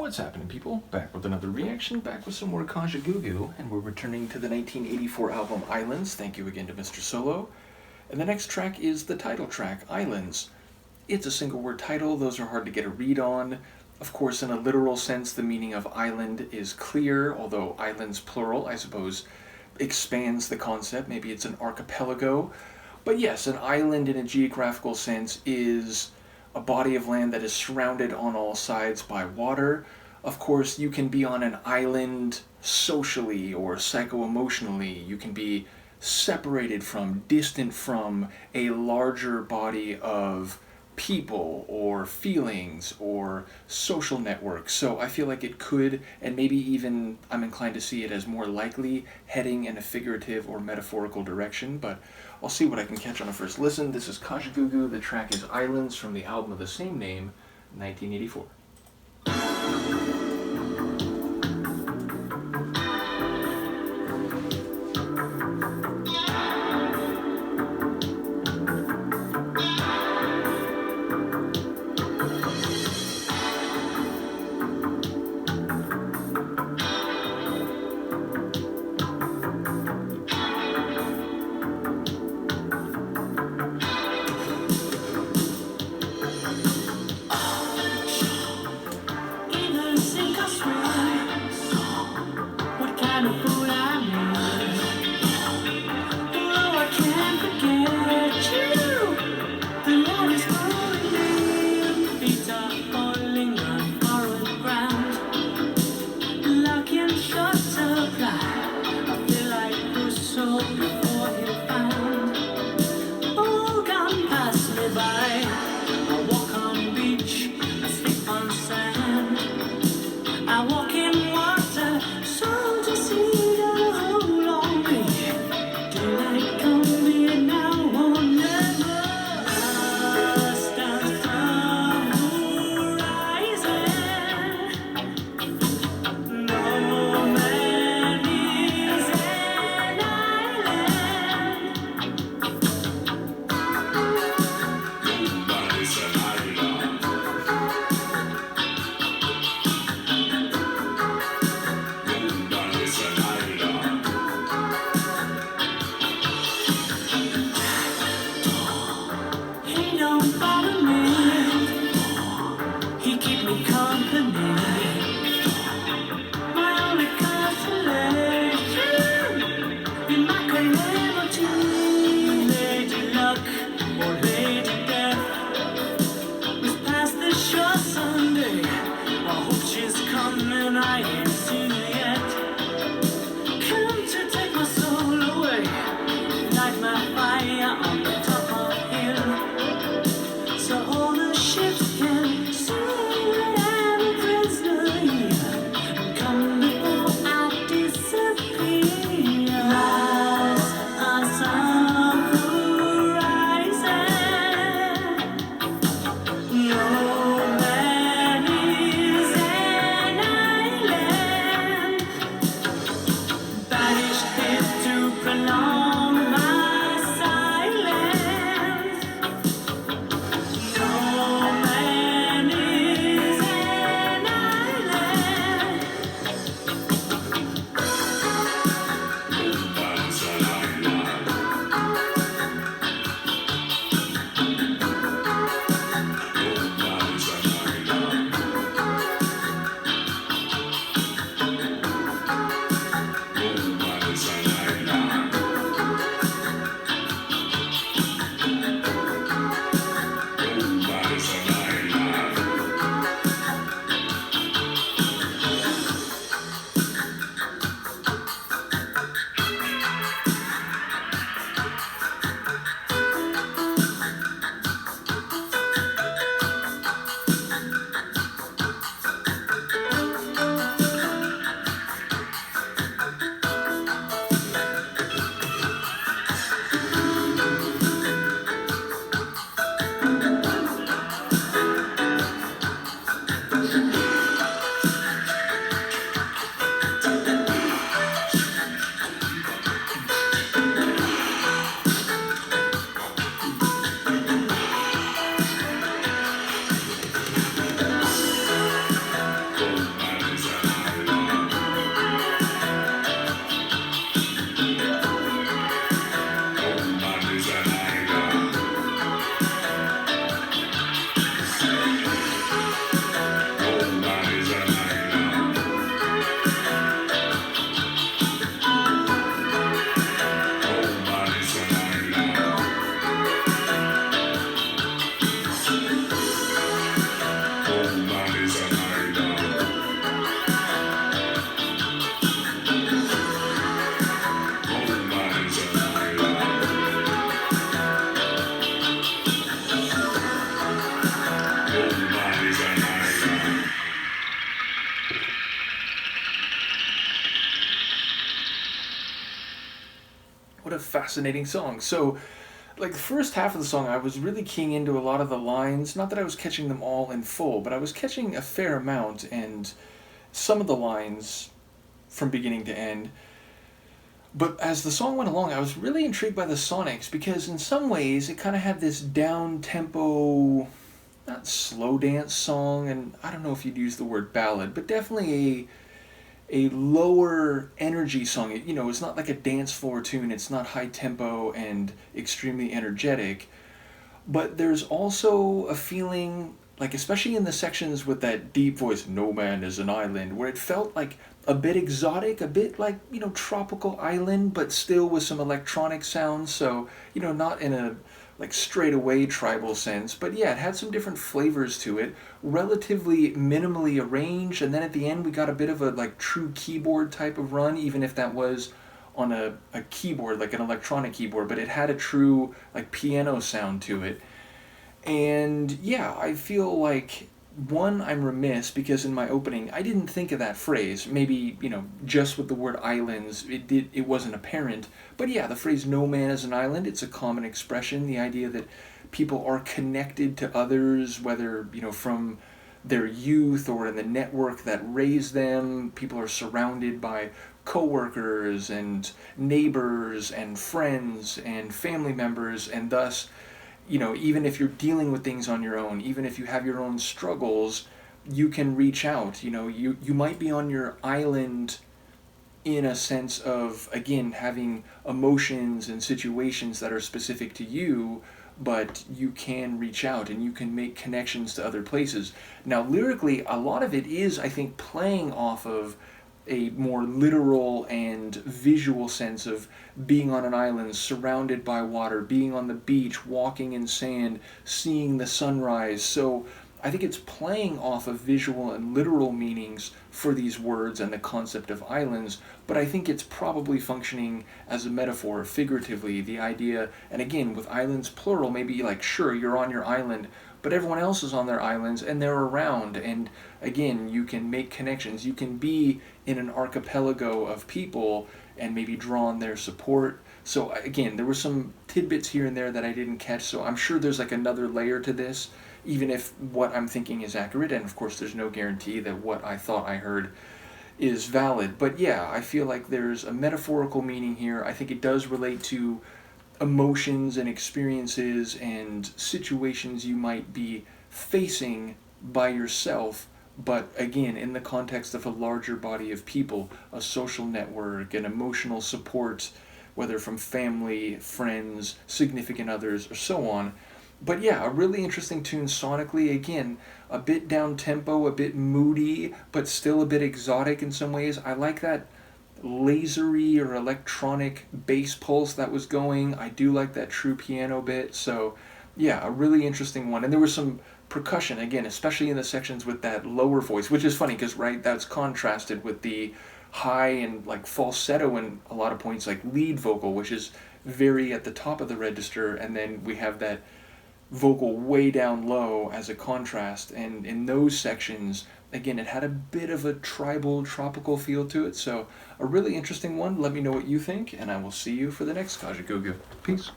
What's happening, people? Back with another reaction, back with some more Kajagoogoo, and we're returning to the 1984 album Islands. Thank you again to Mr. Solo. And the next track is the title track, Islands. It's a single word title, those are hard to get a read on. Of course, in a literal sense, the meaning of island is clear, although islands plural, I suppose, expands the concept. Maybe it's an archipelago. But yes, an island in a geographical sense is a body of land that is surrounded on all sides by water. Of course, you can be on an island socially or psycho-emotionally. You can be separated from, distant from a larger body of people or feelings or social networks. So I feel like it could, and maybe even I'm inclined to see it as more likely heading in a figurative or metaphorical direction, but I'll see what I can catch on a first listen. This is Kajagoogoo. The track is Islands from the album of the same name, 1984. a fascinating song. So, like the first half of the song, I was really keying into a lot of the lines. Not that I was catching them all in full, but I was catching a fair amount, and some of the lines from beginning to end. But as the song went along, I was really intrigued by the sonics because in some ways it kind of had this down tempo, not slow dance song, and I don't know if you'd use the word ballad, but definitely a lower energy song. It's not like a dance floor tune. It's not high tempo and extremely energetic. But there's also a feeling, like especially in the sections with that deep voice, "No man is an island," where it felt like a bit exotic, a bit like, tropical island, but still with some electronic sounds. So, not in a like straight away tribal sense, but yeah, it had some different flavors to it, relatively minimally arranged, and then at the end we got a bit of a like true keyboard type of run, even if that was on a keyboard, like an electronic keyboard, but it had a true like piano sound to it. And yeah, I feel like one, I'm remiss because in my opening I didn't think of that phrase. Maybe, just with the word islands, it wasn't apparent. But yeah, the phrase "no man is an island," it's a common expression, the idea that people are connected to others, whether, from their youth or in the network that raised them. People are surrounded by coworkers and neighbors and friends and family members, and thus, even if you're dealing with things on your own, even if you have your own struggles, you can reach out. You might be on your island in a sense of, again, having emotions and situations that are specific to you, but you can reach out and you can make connections to other places. Now, lyrically, a lot of it is, I think, playing off of a more literal and visual sense of being on an island surrounded by water, being on the beach, walking in sand, seeing the sunrise. So I think it's playing off of visual and literal meanings for these words and the concept of islands, but I think it's probably functioning as a metaphor figuratively, the idea, and again, with islands plural, maybe like, sure, you're on your island, but everyone else is on their islands and they're around, and again, you can make connections. You can be in an archipelago of people and maybe draw on their support. So again, there were some tidbits here and there that I didn't catch, so I'm sure there's like another layer to this, even if what I'm thinking is accurate, and of course there's no guarantee that what I thought I heard is valid. But yeah, I feel like there's a metaphorical meaning here. I think it does relate to emotions and experiences and situations you might be facing by yourself, but again, in the context of a larger body of people, a social network, an emotional support, whether from family, friends, significant others, or so on. But yeah, a really interesting tune sonically. Again, a bit down tempo, a bit moody, but still a bit exotic in some ways. I like that lasery or electronic bass pulse that was going. I do like that true piano bit. So yeah, a really interesting one. And there was some percussion, again, especially in the sections with that lower voice, which is funny because, right, that's contrasted with the high and like falsetto and a lot of points like lead vocal, which is very at the top of the register, and then we have that vocal way down low as a contrast. And in those sections, again, it had a bit of a tribal, tropical feel to it. So a really interesting one. Let me know what you think, and I will see you for the next Kajagoogoo. Peace.